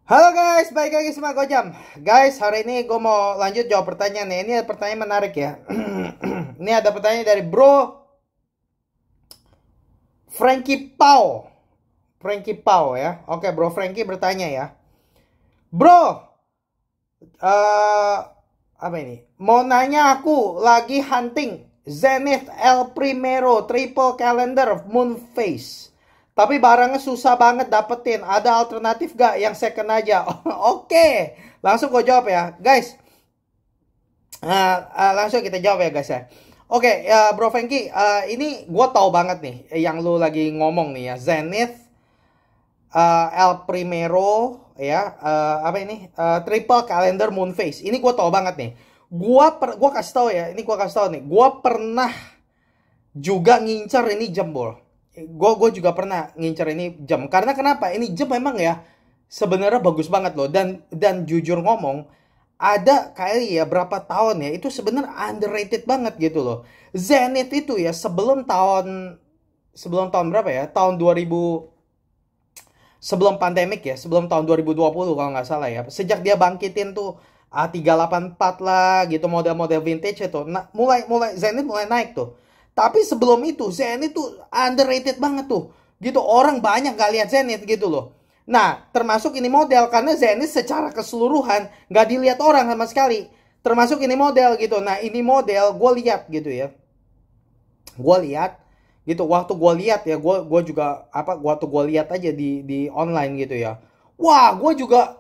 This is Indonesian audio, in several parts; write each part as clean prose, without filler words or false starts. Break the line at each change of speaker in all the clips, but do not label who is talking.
Halo guys, balik lagi sama Gojam. Guys, hari ini gue mau lanjut jawab pertanyaan nih. Ini ada pertanyaan menarik ya. Ini ada pertanyaan dari Bro Frankie Pau. Frankie Pau ya. Oke, Bro Frankie bertanya ya. Bro, eh apa ini? Mau nanya, aku lagi hunting Zenith El Primero Triple Calendar Moon Phase. Tapi barangnya susah banget dapetin. Ada alternatif gak yang second aja? Oke, langsung gue jawab ya, guys. Langsung kita jawab ya, guys ya. Oke, Bro Frankie, ini gue tahu banget nih yang lu lagi ngomong nih ya, Zenith, El Primero, ya, apa ini, Triple Calendar Moon Phase. Ini gue tahu banget nih. Gua kasih tahu ya, ini gue kasih tahu nih. Gue pernah juga ngincer ini jambol. Gue juga pernah ngincer ini jam. Karena kenapa? Ini jam memang ya sebenarnya bagus banget loh. Dan jujur ngomong, ada kali ya berapa tahun ya itu sebenarnya underrated banget gitu loh. Zenith itu ya sebelum tahun berapa ya? Tahun 2000, sebelum pandemik ya, sebelum tahun 2020 kalau nggak salah ya. Sejak dia bangkitin tuh A384 lah gitu, model-model vintage itu. Nah, mulai Zenith mulai naik tuh. Tapi sebelum itu Zenith tuh underrated banget tuh. Gitu, orang banyak gak lihat Zenith gitu loh. Nah, termasuk ini model karena Zenith secara keseluruhan nggak dilihat orang sama sekali. Termasuk ini model gitu. Nah, ini model gue lihat gitu ya. Gue lihat gitu, waktu gue lihat ya, gue juga apa, waktu gue lihat aja di online gitu ya. Wah, gue juga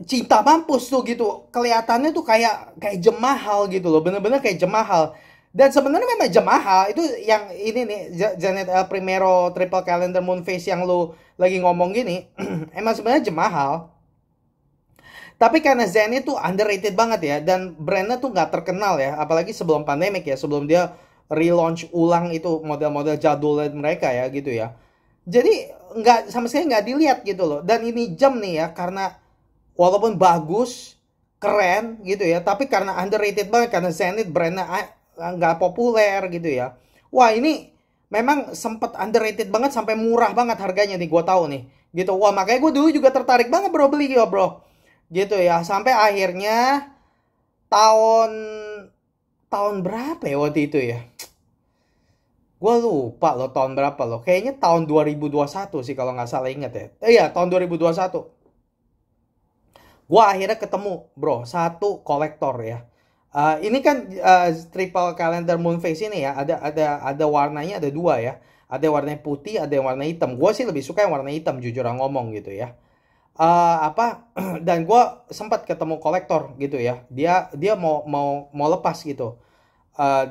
cinta mampus tuh gitu. Kelihatannya tuh kayak jam mahal gitu loh. Bener-bener kayak jam mahal. Dan sebenarnya memang jam mahal. Itu yang ini nih, Janet El Primero Triple Calendar Moon Phase yang lu lagi ngomong gini. Emang sebenarnya jam mahal. Tapi karena Zenith tuh underrated banget ya. Dan brandnya tuh nggak terkenal ya. Apalagi sebelum pandemic ya. Sebelum dia relaunch ulang itu model-model jadul mereka ya gitu ya. Jadi nggak, sama sekali nggak dilihat gitu loh. Dan ini jam nih ya, karena walaupun bagus, keren gitu ya, tapi karena underrated banget, karena Zenith brandnya nggak populer gitu ya. Wah, ini memang sempet underrated banget sampai murah banget harganya nih, gue tahu nih gitu. Wah, makanya gue dulu juga tertarik banget bro, beli ya bro gitu ya. Sampai akhirnya tahun tahun berapa ya waktu itu ya, gue lupa loh tahun berapa loh, kayaknya tahun 2021 sih kalau nggak salah, inget ya. Iya, tahun 2021 gua akhirnya ketemu bro satu kolektor ya. Ini kan triple calendar moon phase ini ya, ada warnanya, ada dua ya. Ada warna putih, ada yang warna hitam. Gua sih lebih suka yang warna hitam, jujur ngomong gitu ya. Apa dan gua sempat ketemu kolektor gitu ya. Dia mau lepas gitu.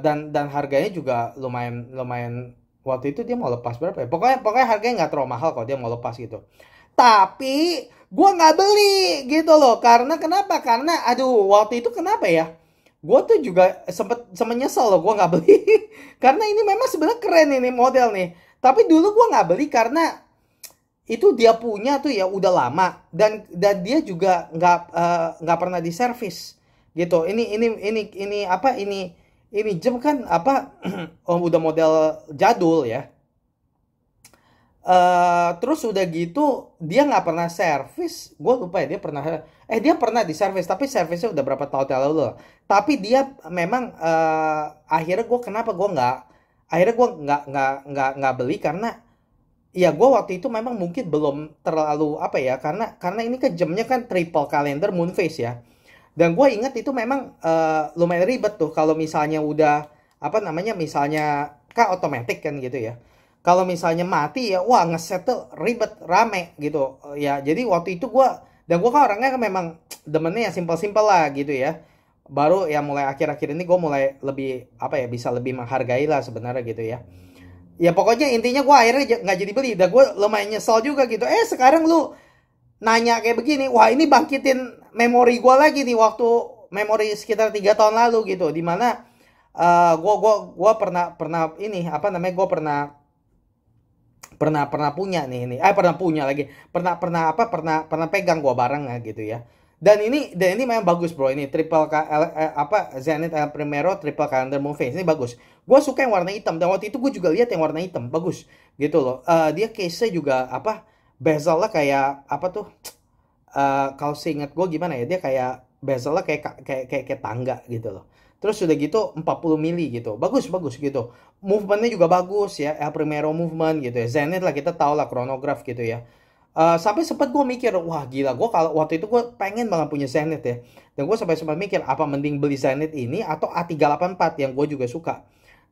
Dan harganya juga lumayan lumayan. Waktu itu dia mau lepas berapa ya? Pokoknya harganya nggak terlalu mahal kalau dia mau lepas gitu. Tapi gue nggak beli gitu loh. Karena kenapa? Karena aduh, waktu itu kenapa ya? Gue tuh juga sempet nyesel loh gue nggak beli. Karena ini memang sebenarnya keren ini model nih. Tapi dulu gue nggak beli karena itu dia punya tuh ya udah lama, dan dia juga nggak pernah diservis gitu. Ini apa ini jam kan apa, oh, udah model jadul ya. Terus udah gitu dia nggak pernah servis. Gue lupa ya, dia pernah diservis, tapi servisnya udah berapa tahun yang lalu lah. Tapi dia memang akhirnya gue nggak beli karena ya gue waktu itu memang mungkin belum terlalu apa ya, karena ini kan jamnya kan triple calendar moon phase ya. Dan gue inget itu memang lumayan ribet tuh kalau misalnya udah apa namanya, misalnya kan otomatis kan gitu ya. Kalau misalnya mati ya, wah, ngeset tuh ribet, rame gitu ya. Jadi waktu itu gue kan orangnya kan memang demennya yang simpel-simpel lah gitu ya. Baru ya mulai akhir-akhir ini gue mulai lebih apa ya, bisa lebih menghargai lah sebenarnya gitu ya. Ya pokoknya intinya gue akhirnya nggak jadi beli. Dan gue lumayan nyesel juga gitu. Sekarang lu nanya kayak begini, wah ini bangkitin memori gue lagi nih, waktu memori sekitar 3 tahun lalu gitu, dimana gue pernah ini apa namanya, gue pernah punya nih ini, pernah punya lagi, pernah pegang gue barang ya gitu ya. Dan ini memang bagus bro, ini apa Zenith El Primero Triple Calendar Moon Phase ini bagus. Gue suka yang warna hitam, dan waktu itu gue juga lihat yang warna hitam bagus gitu loh. Dia case-nya juga apa, bezelnya kayak apa tuh, kalau seingat gue gimana ya, dia kayak bezelnya kayak tangga gitu loh. Terus udah gitu 40 mili gitu. Bagus bagus gitu. Movementnya juga bagus ya. El Primero movement gitu ya. Zenith lah, kita tahu lah chronograph gitu ya. Sampai sempat gue mikir, wah gila, gue kalau waktu itu gue pengen banget punya Zenith ya. Dan gue sampai sempat mikir, apa mending beli Zenith ini atau A384 yang gue juga suka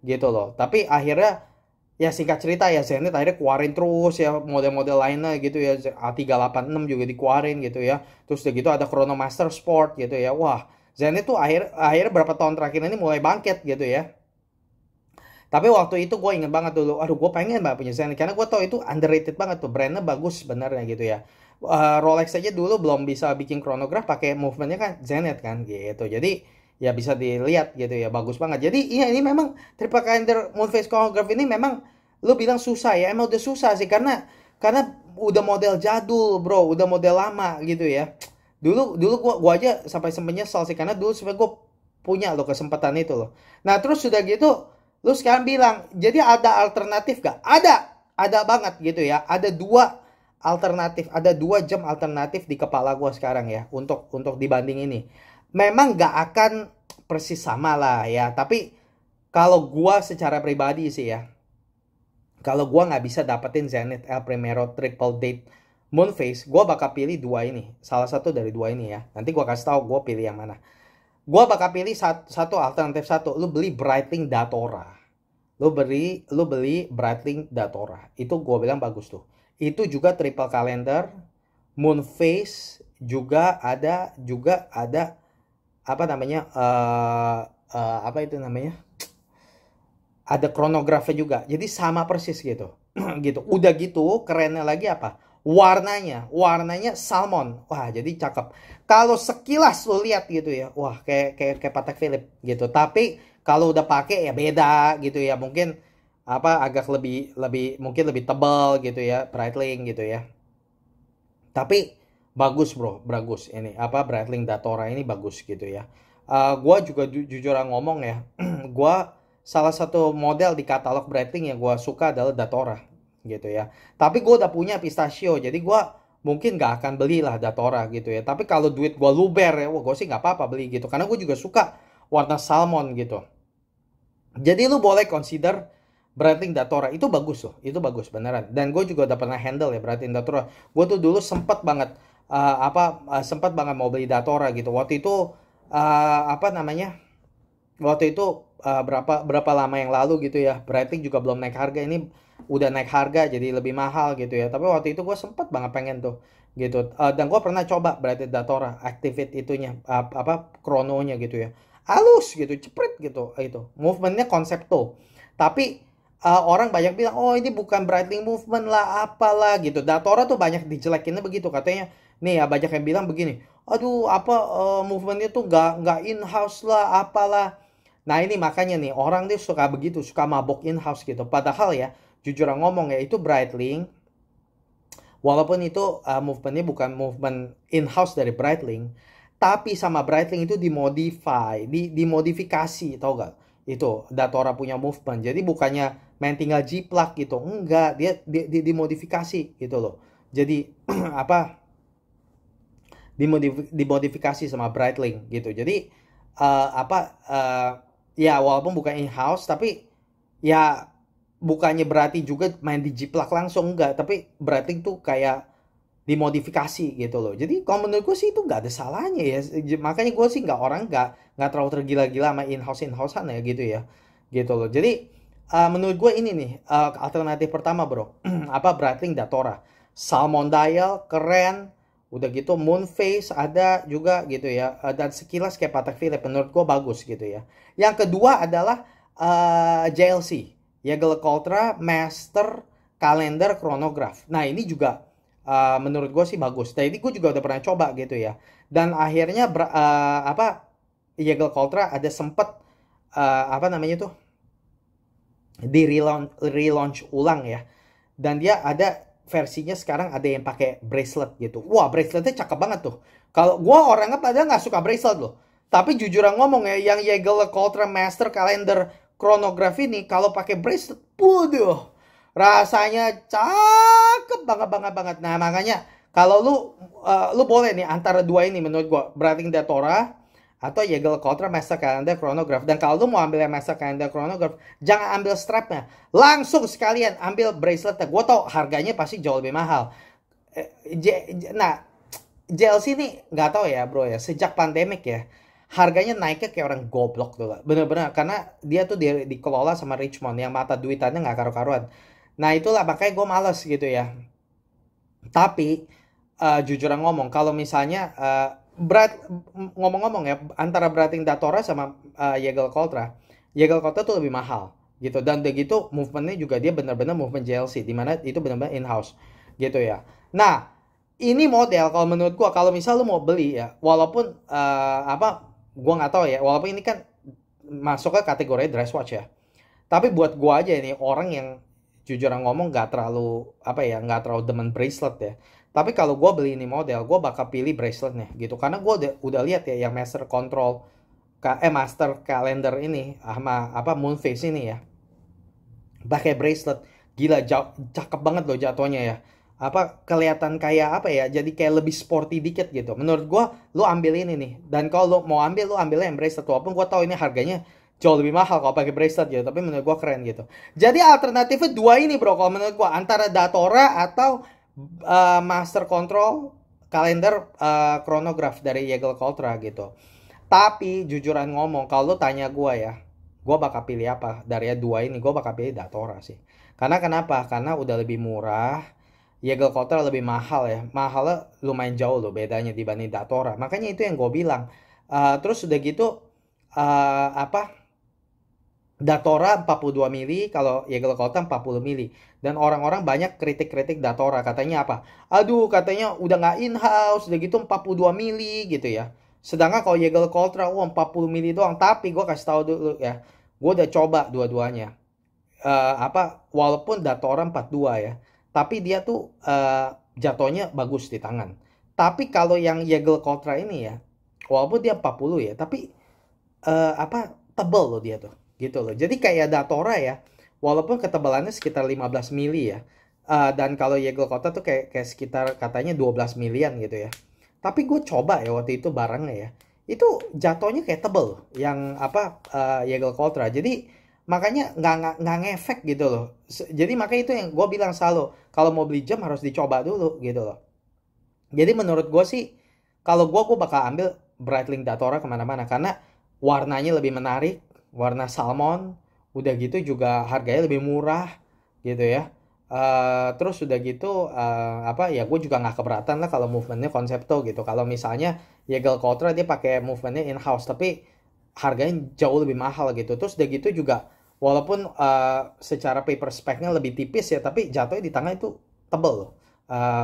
gitu loh. Tapi akhirnya ya singkat cerita ya, Zenith akhirnya keluarin terus ya model-model lainnya gitu ya. A386 juga dikeluarin gitu ya. Terus udah gitu ada Chronomaster Sport gitu ya. Wah, Zenith tuh akhirnya berapa tahun terakhir ini mulai bangkit gitu ya. Tapi waktu itu gue inget banget dulu, aduh gue pengen banget punya Zenith karena gue tau itu underrated banget tuh, brandnya bagus sebenarnya gitu ya. Rolex aja dulu belum bisa bikin chronograph pakai movementnya kan Zenith kan gitu. Jadi ya bisa dilihat gitu ya, bagus banget. Jadi iya, ini memang triple calendar moon phase chronograph ini memang lu bilang susah ya, emang udah susah sih karena udah model jadul bro, udah model lama gitu ya. Dulu gua aja sampai sempet nyesel sih karena dulu sebenarnya gue punya loh kesempatan itu loh. Nah terus sudah gitu lu sekarang bilang, jadi ada alternatif gak? Ada banget gitu ya. Ada dua alternatif, ada 2 jam alternatif di kepala gue sekarang ya untuk dibanding ini. Memang gak akan persis sama lah ya, tapi kalau gue secara pribadi sih ya, kalau gue nggak bisa dapetin Zenith El Primero Triple Date Moonphase, gue bakal pilih dua ini, salah satu dari dua ini ya. Nanti gue kasih tahu gue pilih yang mana. Gue bakal pilih satu alternatif satu. Lu beli Breitling Datora. Lu beli Breitling Datora. Itu gue bilang bagus tuh. Itu juga triple calendar, moon phase juga ada apa namanya? Apa itu namanya? Ada chronograph juga. Jadi sama persis gitu. Gitu. Udah gitu, kerennya lagi apa? Warnanya salmon. Wah, jadi cakep. Kalau sekilas lo lihat gitu ya, wah kayak Patek Philippe gitu. Tapi kalau udah pakai ya beda gitu ya. Mungkin apa agak mungkin lebih tebal gitu ya, Breitling gitu ya. Tapi bagus bro, bagus ini apa Breitling Datora ini bagus gitu ya. Gua juga jujur ngomong ya, gua salah satu model di katalog Breitling yang gua suka adalah Datora gitu ya. Tapi gue udah punya Pistachio, jadi gue mungkin gak akan belilah Datora gitu ya. Tapi kalau duit gue luber ya, gue sih gak apa-apa beli gitu. Karena gue juga suka warna salmon gitu. Jadi lu boleh consider Breitling Datora, itu bagus loh, itu bagus beneran. Dan gue juga udah pernah handle ya Breitling Datora. Gue tuh dulu sempet banget sempat banget mau beli Datora gitu. Waktu itu apa namanya? Waktu itu berapa lama yang lalu gitu ya, Breitling juga belum naik harga, ini udah naik harga jadi lebih mahal gitu ya. Tapi waktu itu gue sempet banget pengen tuh gitu. Dan gue pernah coba Breitling Datora activate itunya apa krononya gitu ya, halus gitu, cepret gitu itu movementnya konsep tuh. Tapi orang banyak bilang, oh ini bukan Breitling movement lah apalah gitu. Datora tuh banyak dijelekinnya begitu katanya. Nih ya banyak yang bilang begini, aduh apa movementnya tuh nggak in house lah apalah. Nah ini makanya nih orang tuh suka begitu, suka mabok in house gitu. Padahal ya jujur ngomong ya, itu Breitling walaupun itu movementnya bukan movement in house dari Breitling, tapi sama Breitling itu dimodifikasi, tau gak? Itu Datora punya movement, jadi bukannya main tinggal jiplak gitu, enggak, dia dimodifikasi gitu loh. Jadi apa, dimodifikasi sama Breitling gitu. Jadi ya walaupun bukan in house, tapi ya bukannya berarti juga main di jiplak langsung, enggak, tapi Breitling tuh kayak dimodifikasi gitu loh. Jadi kalau menurut gue sih itu nggak ada salahnya ya. Makanya gue sih nggak terlalu tergila-gila sama in-housean ya gitu ya. Gitu loh. Jadi menurut gue ini nih alternatif pertama bro. Apa Breitling Datora. Salmon dial keren. Udah gitu moon phase ada juga gitu ya. Dan sekilas kayak Patek Philippe, menurut gue bagus gitu ya. Yang kedua adalah JLC. Jaeger-LeCoultre Master Calendar Chronograph. Nah ini juga menurut gue sih bagus. Jadi gue juga udah pernah coba gitu ya. Dan akhirnya Jaeger-LeCoultre ada sempet apa namanya tuh di relaunch ulang ya. Dan dia ada versinya sekarang ada yang pakai bracelet gitu. Wah braceletnya cakep banget tuh. Kalau gue orangnya padahal nggak suka bracelet loh. Tapi jujur ngomong ya, yang Jaeger-LeCoultre Master Calendar Chronograph ini kalau pakai bracelet, waduh, rasanya cakep banget. Nah makanya Kalau lu boleh nih antara dua ini menurut gua, Breitling Datora atau Jaeger Ultra Master Calendar Chronograph. Dan kalau lu mau ambil yang Master Calendar Chronograph, jangan ambil strapnya, langsung sekalian ambil braceletnya. Gua tau harganya pasti jauh lebih mahal. Nah, JLC ini nggak tahu ya bro ya, sejak pandemik ya, harganya naiknya kayak orang goblok tuh lah. Bener-bener, karena dia tuh dikelola sama Richmond yang mata duitannya nggak karu-karuan. Nah itulah makanya gue males gitu ya. Tapi jujur ngomong, kalau misalnya ngomong-ngomong ya, antara Breitling Datora sama Jaeger Ultra tuh lebih mahal gitu. Dan udah gitu movementnya juga dia benar-benar movement JLC, dimana itu benar-benar in-house gitu ya. Nah ini model kalau menurut gua, kalau misal lu mau beli ya, walaupun gua nggak tahu ya, walaupun ini kan masuk ke kategori dress watch ya, tapi buat gua aja ini orang yang jujur ngomong nggak terlalu nggak terlalu demen bracelet ya. Tapi kalau gue beli ini model, gue bakal pilih braceletnya gitu, karena gue udah lihat ya yang Master Control Master Calendar ini sama Moon Phase ini ya, pakai bracelet, gila cakep banget loh jatuhnya ya. Kelihatan kayak jadi kayak lebih sporty dikit gitu. Menurut gue lu ambil ini nih, dan kalau lu mau ambil, lu ambilnya yang bracelet, walaupun gue tahu ini harganya jauh lebih mahal kalau pakai bracelet gitu, tapi menurut gue keren gitu. Jadi alternatifnya dua ini bro, kalau menurut gue, antara Datora atau Master Control Calendar Chronograph dari Jaeger Ultra gitu. Tapi jujuran ngomong, kalau lu tanya gue ya, gue bakal pilih apa dari dua ini, gue bakal pilih Datora sih. Karena kenapa? Karena udah lebih murah. Jaeger Ultra lebih mahal ya, mahalnya lumayan jauh loh bedanya dibanding Datora. Makanya itu yang gue bilang. Terus udah gitu Datora 42 mili, kalau Jaeger Ultra 40 mili. Dan orang-orang banyak kritik-kritik Datora, katanya aduh katanya udah nggak in-house, udah gitu 42 mili gitu ya. Sedangkan kalau Jaeger Ultra 40 mili doang. Tapi gue kasih tahu dulu ya, gue udah coba dua-duanya. Walaupun Datora 42 ya, tapi dia tuh jatuhnya bagus di tangan. Tapi kalau yang Jaeger Ultra ini ya, walaupun dia 40 ya, tapi tebel loh dia tuh gitu loh. Jadi kayak Datora ya, walaupun ketebalannya sekitar 15 mili ya, dan kalau Jaeger Ultra tuh kayak sekitar katanya 12 milian gitu ya. Tapi gue coba ya waktu itu barangnya ya, itu jatuhnya kayak tebel yang Jaeger Ultra. Jadi makanya nggak ngefek gitu loh. Jadi makanya itu yang gue bilang selalu, kalau mau beli jam harus dicoba dulu gitu loh. Jadi menurut gue sih, kalau gue bakal ambil Breitling Datora kemana-mana, karena warnanya lebih menarik, warna salmon, udah gitu juga harganya lebih murah gitu ya. Terus udah gitu ya gue juga nggak keberatan lah kalau movementnya konsepto gitu. Kalau misalnya Jaeger Ultra dia pakai movementnya in house, tapi harganya jauh lebih mahal gitu. Terus udah gitu juga, walaupun secara paper speknya lebih tipis ya, tapi jatuhnya di tangan itu tebel loh.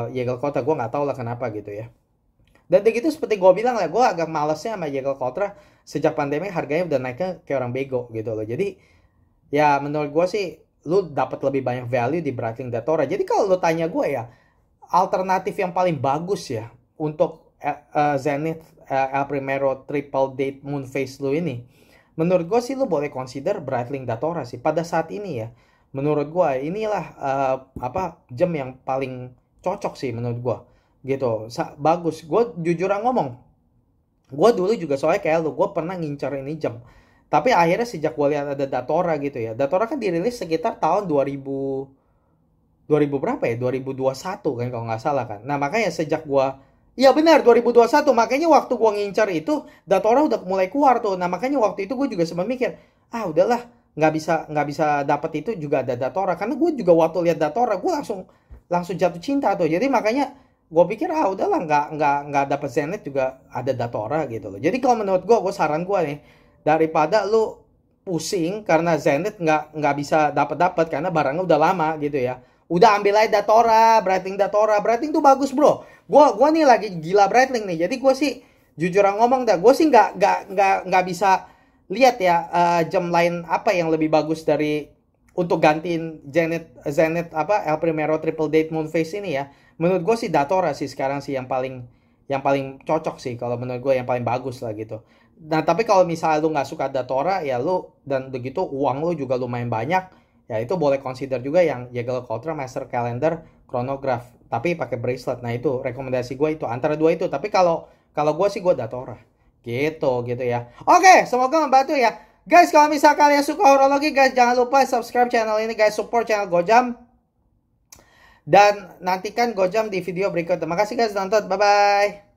Jaeger Ultra gue nggak tahu lah kenapa gitu ya. Dan begitu seperti gue bilang lah, gue agak malesnya sama Jaeger Ultra sejak pandemi, harganya udah naiknya kayak orang bego gitu loh. Jadi ya menurut gue sih, lu dapat lebih banyak value di Breitling Datora. Jadi kalau lu tanya gue ya, alternatif yang paling bagus ya untuk Zenith El Primero Triple Date Moon Phase lu ini, menurut gue sih lu boleh consider Breitling Datora sih pada saat ini ya. Menurut gue inilah jam yang paling cocok sih menurut gue gitu. Bagus. Gue jujur ngomong, gue dulu juga soalnya kayak lu, gue pernah ngincar ini jam, tapi akhirnya sejak gue lihat ada Datora gitu ya, Datora kan dirilis sekitar tahun 2000 berapa ya, 2021 kan kalau nggak salah kan. Nah makanya sejak gue, iya benar 2021, makanya waktu gue ngincar itu Datora udah mulai keluar tuh. Nah makanya waktu itu gue juga sempat mikir, udahlah, nggak bisa dapat itu juga ada Datora, karena gue juga waktu lihat Datora gue langsung jatuh cinta tuh. Jadi makanya gue pikir udahlah, nggak dapat Zenith juga ada Datora gitu loh. Jadi kalau menurut gue saran gue nih, daripada lu pusing karena Zenith nggak bisa dapat karena barangnya udah lama gitu ya, udah ambil aja Datora, Breitling Datora. Breitling tuh bagus bro. Gue nih lagi gila Breitling nih. Jadi gue sih jujur ngomong dah, gue sih nggak bisa lihat ya jam lain apa yang lebih bagus dari untuk gantiin Zenith El Primero Triple Date Moon Phase ini ya. Menurut gue sih Datora sih sekarang sih yang paling cocok sih, kalau menurut gue yang paling bagus lah gitu. Nah tapi kalau misalnya lu nggak suka Datora ya, lu dan begitu uang lu juga lumayan banyak ya, itu boleh consider juga yang Jaeger Ultra Master Calendar chronograph, tapi pakai bracelet. Nah itu rekomendasi gue itu antara dua itu. Tapi kalau gue sih gue Datora. Gitu ya. Oke, semoga membantu ya. Guys, kalau misal kalian suka horologi, guys, jangan lupa subscribe channel ini, guys, support channel Gojam. Dan nantikan Gojam di video berikutnya. Terima kasih guys nonton. Bye bye.